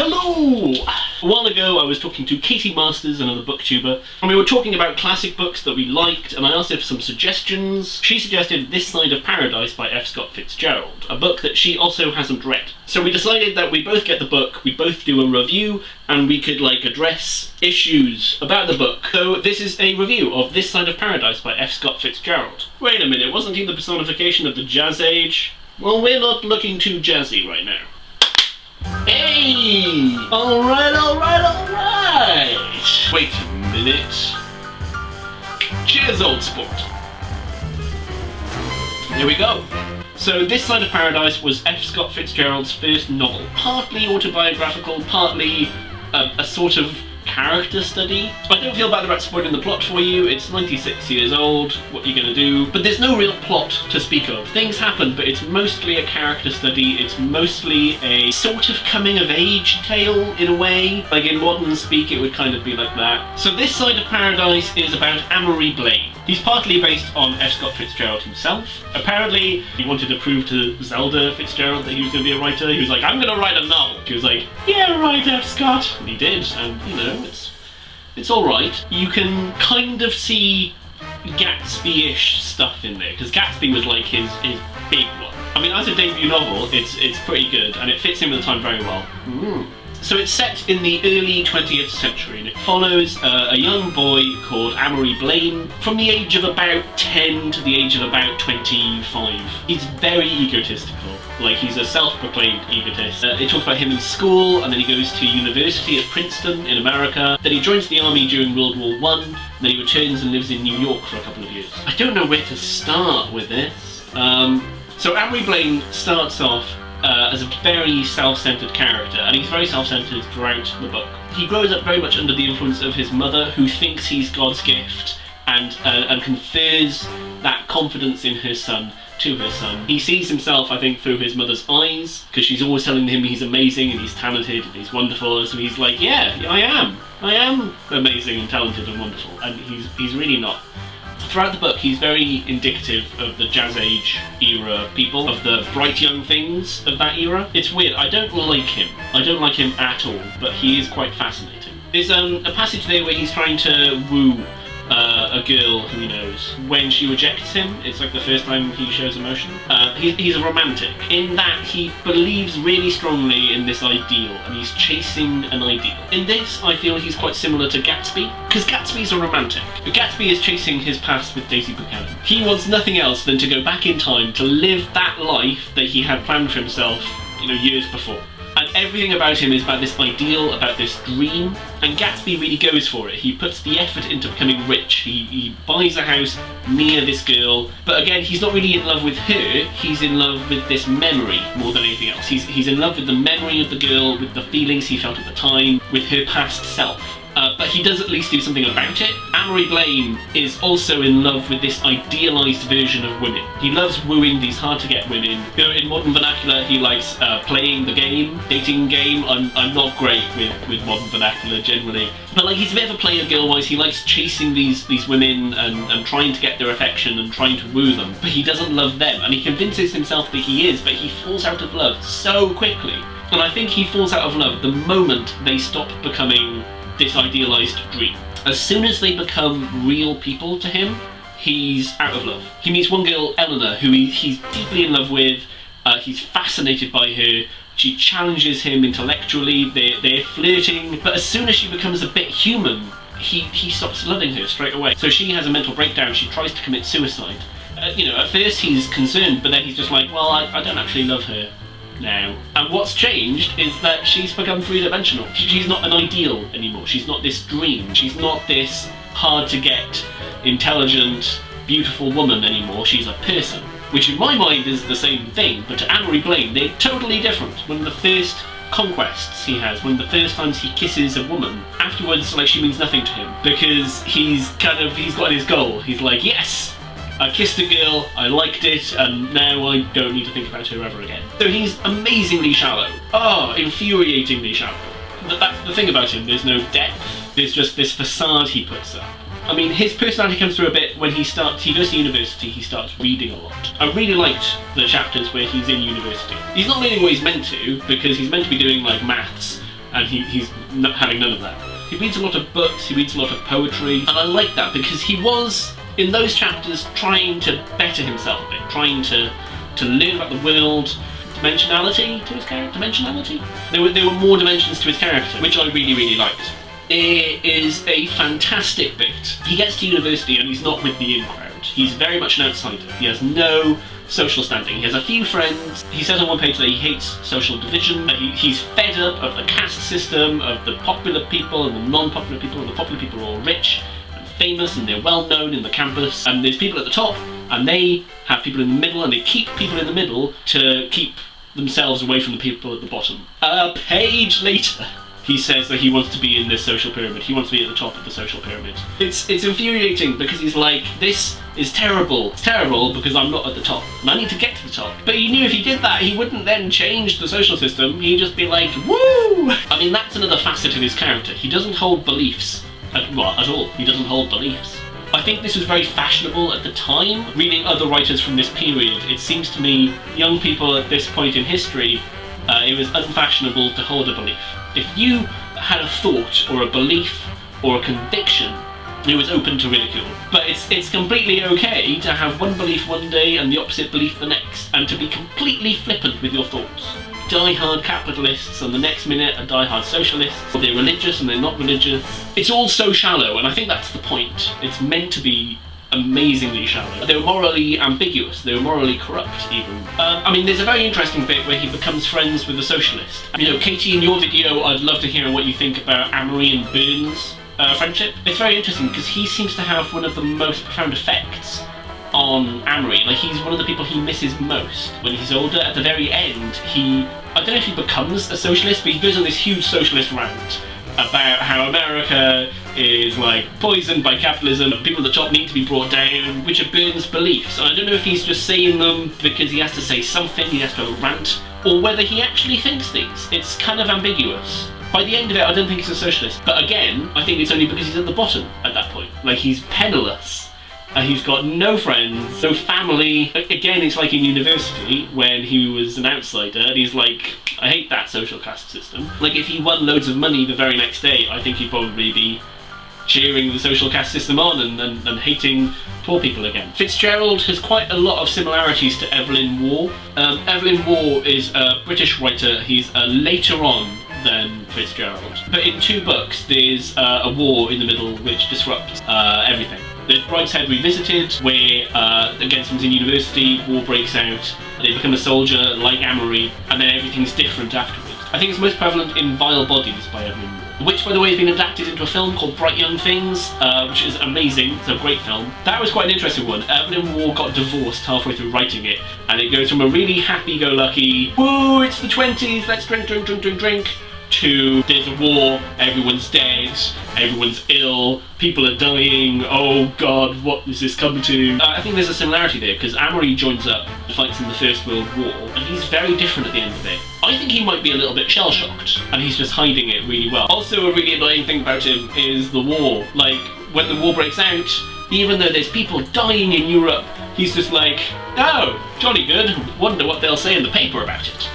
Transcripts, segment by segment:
Hello! A while ago I was talking to Katie Masters, another booktuber, and we were talking about classic books that we liked, and I asked her for some suggestions. She suggested This Side of Paradise by F. Scott Fitzgerald, a book that she also hasn't read. So we decided that we both get the book, we both do a review, and we could address issues about the book. So this is a review of This Side of Paradise by F. Scott Fitzgerald. Wait a minute, wasn't he the personification of the Jazz Age? Well, we're not looking too jazzy right now. Hey! Alright! Wait a minute. Cheers, old sport. There we go. So This Side of Paradise was F. Scott Fitzgerald's first novel. Partly autobiographical, partly a sort of character study. I don't feel bad about spoiling the plot for you. It's 96 years old, what are you gonna do? But there's no real plot to speak of. Things happen, but it's mostly a character study. It's mostly a sort of coming-of-age tale, in a way. Like in modern speak, it would kind of be like that. So This Side of Paradise is about Amory Blaine. He's partly based on F. Scott Fitzgerald himself. Apparently, he wanted to prove to Zelda Fitzgerald that he was going to be a writer. He was like, I'm going to write a novel. She was like, yeah, right, F. Scott. And he did, and, you know, it's alright. You can kind of see Gatsby-ish stuff in there, because Gatsby was like his big one. I mean, as a debut novel, it's pretty good, and it fits in with the time very well. So it's set in the early 20th century, and it follows a young boy called Amory Blaine from the age of about 10 to the age of about 25. He's very egotistical, like he's a self-proclaimed egotist. It talks about him in school, and then he goes to university at Princeton in America. Then he joins the army during World War I, and then he returns and lives in New York for a couple of years. I don't know where to start with this. So Amory Blaine starts off as a very self-centered character, and he's very self-centered throughout the book. He grows up very much under the influence of his mother, who thinks he's God's gift, and confers that confidence in her son to her son. He sees himself, I think, through his mother's eyes, because she's always telling him he's amazing and he's talented and he's wonderful, so he's like, yeah, I am amazing and talented and wonderful, and he's really not. Throughout the book, he's very indicative of the Jazz Age era people, of the bright young things of that era. It's weird, I don't like him. I don't like him at all, but he is quite fascinating. There's a passage there where he's trying to woo a girl who he knows. When she rejects him, it's like the first time he shows emotion. He's a romantic, in that he believes really strongly in this ideal, and he's chasing an ideal. In this, I feel he's quite similar to Gatsby, because Gatsby's a romantic. But Gatsby is chasing his past with Daisy Buchanan. He wants nothing else than to go back in time to live that life that he had planned for himself, years before. And everything about him is about this ideal, about this dream, and Gatsby really goes for it. He puts the effort into becoming rich. He buys a house near this girl, but again, he's not really in love with her, he's in love with this memory more than anything else. He's in love with the memory of the girl, with the feelings he felt at the time, with her past self. But he does at least do something about it. Amory Blaine is also in love with this idealised version of women. He loves wooing these hard-to-get women. In modern vernacular, he likes playing the game, dating game. I'm not great with modern vernacular generally. But he's a bit of a player girl-wise. He likes chasing these women and trying to get their affection and trying to woo them. But he doesn't love them, and he convinces himself that he is, but he falls out of love so quickly. And I think he falls out of love the moment they stop becoming this idealised dream. As soon as they become real people to him, he's out of love. He meets one girl, Eleanor, who he's deeply in love with. He's fascinated by her. She challenges him intellectually. They're flirting, but as soon as she becomes a bit human, he stops loving her straight away. So she has a mental breakdown. She tries to commit suicide. At first he's concerned, but then he's just like, well, I don't actually love her now. And what's changed is that she's become three-dimensional. She's not an ideal anymore. She's not this dream. She's not this hard-to-get, intelligent, beautiful woman anymore. She's a person, which in my mind is the same thing, but to Amory Blaine, they're totally different. One of the first conquests he has, one of the first times he kisses a woman, afterwards, she means nothing to him, because he's got his goal. He's like, yes! I kissed a girl, I liked it, and now I don't need to think about her ever again. So he's amazingly shallow. Oh, infuriatingly shallow. That's the thing about him, there's no depth. There's just this facade he puts up. I mean, his personality comes through a bit when he goes to university, he starts reading a lot. I really liked the chapters where he's in university. He's not learning what he's meant to, because he's meant to be doing, maths and he's not having none of that. He reads a lot of books, he reads a lot of poetry, and I like that because he was, in those chapters, trying to better himself a bit, trying to learn about the world. Dimensionality to his character? Dimensionality? There were more dimensions to his character, which I really, really liked. It is a fantastic bit. He gets to university and he's not with the in crowd. He's very much an outsider. He has no social standing. He has a few friends. He says on one page that he hates social division. He's fed up of the caste system, of the popular people and the non-popular people, and the popular people are all rich and famous and they're well known in the campus. And there's people at the top and they have people in the middle and they keep people in the middle to keep themselves away from the people at the bottom. A page later, he says that he wants to be in this social pyramid. He wants to be at the top of the social pyramid. It's infuriating because he's like, this is terrible. It's terrible because I'm not at the top and I need to get to the top. But he knew if he did that, he wouldn't then change the social system. He'd just be like, woo! I mean, that's another facet of his character. He doesn't hold beliefs at all. He doesn't hold beliefs. I think this was very fashionable at the time. Reading other writers from this period, it seems to me young people at this point in history, it was unfashionable to hold a belief. If you had a thought or a belief or a conviction, it was open to ridicule. But it's completely okay to have one belief one day and the opposite belief the next, and to be completely flippant with your thoughts. Die-hard capitalists and the next minute are die-hard socialists, or they're religious and they're not religious. It's all so shallow, and I think that's the point. It's meant to be amazingly shallow. They were morally ambiguous, they were morally corrupt even. I mean, there's a very interesting bit where he becomes friends with a socialist. You know, Katie, in your video, I'd love to hear what you think about Amory and Burns' friendship. It's very interesting because he seems to have one of the most profound effects on Amory. Like, he's one of the people he misses most when he's older. At the very end, I don't know if he becomes a socialist, but he goes on this huge socialist rant about how America is like poisoned by capitalism and people at the top need to be brought down, which are Burns' beliefs. And I don't know if he's just saying them because he has to say something, he has to rant, or whether he actually thinks these. It's kind of ambiguous. By the end of it, I don't think he's a socialist. But again, I think it's only because he's at the bottom at that point. Like, he's penniless. He's got no friends, no family. Again, it's like in university when he was an outsider and he's like, I hate that social caste system. Like, if he won loads of money the very next day, I think he'd probably be cheering the social caste system on and hating poor people again. Fitzgerald has quite a lot of similarities to Evelyn Waugh. Evelyn Waugh is a British writer. He's later on than Fitzgerald. But in 2 books, there's a war in the middle which disrupts everything. There's Brideshead Revisited, where again, someone's in university, war breaks out, they become a soldier like Amory, and then everything's different afterwards. I think it's most prevalent in Vile Bodies by Evelyn Waugh, which, by the way, has been adapted into a film called Bright Young Things, which is amazing. It's a great film. That was quite an interesting one. Evelyn Waugh got divorced halfway through writing it, and it goes from a really happy-go-lucky, woo, it's the 20s, let's drink, drink, drink, drink, drink, to there's a war, everyone's dead, everyone's ill, people are dying, oh god, what does this come to? I think there's a similarity there, because Amory joins up and fights in the First World War, and he's very different at the end of it. I think he might be a little bit shell-shocked, and he's just hiding it really well. Also, a really annoying thing about him is the war. Like, when the war breaks out, even though there's people dying in Europe, he's just like, oh, jolly good, wonder what they'll say in the paper about it.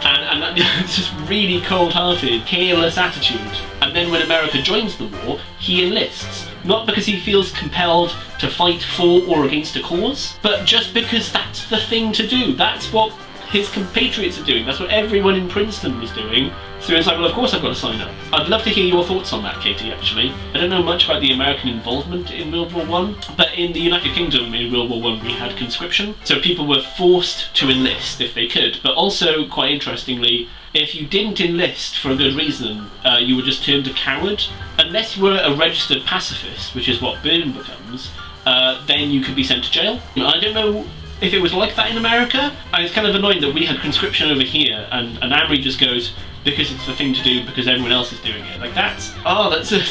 And it's just really cold-hearted, careless attitude. And then when America joins the war, he enlists. Not because he feels compelled to fight for or against a cause, but just because that's the thing to do. That's what his compatriots are doing. That's what everyone in Princeton was doing. So it's like, well, of course I've got to sign up. I'd love to hear your thoughts on that, Katie, actually. I don't know much about the American involvement in World War I, but in the United Kingdom in World War I we had conscription. So people were forced to enlist if they could, but also, quite interestingly, if you didn't enlist for a good reason, you were just termed a coward. Unless you were a registered pacifist, which is what Byrne becomes, then you could be sent to jail. I don't know if it was like that in America, and it's kind of annoying that we had conscription over here, and Amory just goes, because it's the thing to do, because everyone else is doing it. Like, that's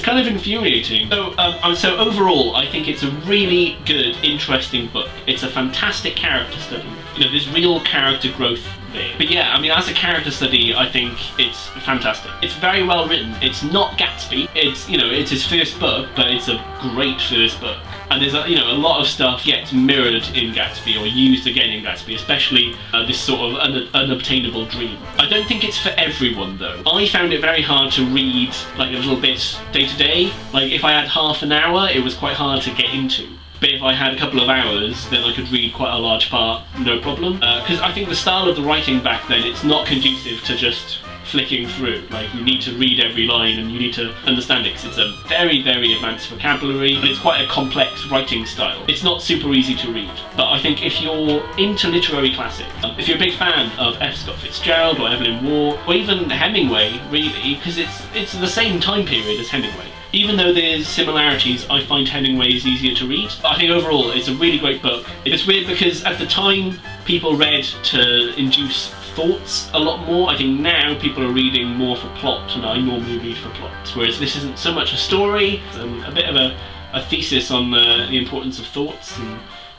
kind of infuriating. So overall, I think it's a really good, interesting book. It's a fantastic character study. You know, there's real character growth there. But yeah, I mean, as a character study, I think it's fantastic. It's very well written. It's not Gatsby. It's, you know, it's his first book, but it's a great first book. And there's a lot of stuff gets mirrored in Gatsby or used again in Gatsby, especially this sort of unobtainable dream. I don't think it's for everyone though. I found it very hard to read like a little bit day to day. Like if I had half an hour, it was quite hard to get into. But if I had a couple of hours, then I could read quite a large part, no problem. Because I think the style of the writing back then, it's not conducive to just flicking through. Like, you need to read every line and you need to understand it, because it's a very, very advanced vocabulary, and it's quite a complex writing style. It's not super easy to read. But I think if you're into literary classics, if you're a big fan of F. Scott Fitzgerald or Evelyn Waugh, or even Hemingway, really, because it's the same time period as Hemingway. Even though there's similarities, I find Hemingway is easier to read. I think overall it's a really great book. It's weird because at the time people read to induce thoughts a lot more. I think now people are reading more for plot, and I normally read for plots. Whereas this isn't so much a story, it's a bit of a thesis on the importance of thoughts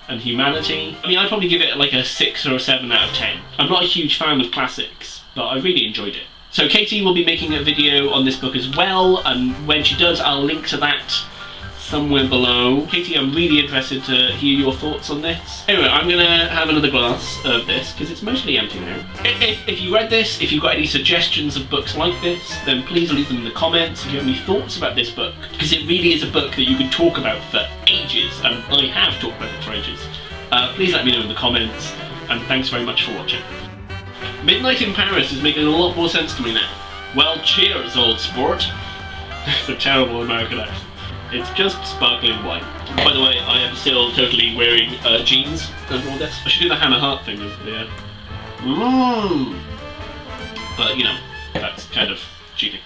and humanity. I mean, I'd probably give it like a 6 or a 7 out of 10. I'm not a huge fan of classics, but I really enjoyed it. So Katie will be making a video on this book as well, and when she does, I'll link to that somewhere below. Katie, I'm really interested to hear your thoughts on this. Anyway, I'm gonna have another glass of this, because it's mostly empty now. If you read this, if you've got any suggestions of books like this, then please leave them in the comments if you have any thoughts about this book, because it really is a book that you can talk about for ages, and I have talked about it for ages. Please let me know in the comments, and thanks very much for watching. Midnight in Paris is making a lot more sense to me now. Well, cheers, old sport. It's a terrible American accent. It's just sparkling wine. By the way, I am still totally wearing jeans and all this. I should do the Hannah Hart thing of the... But, you know, that's kind of cheating.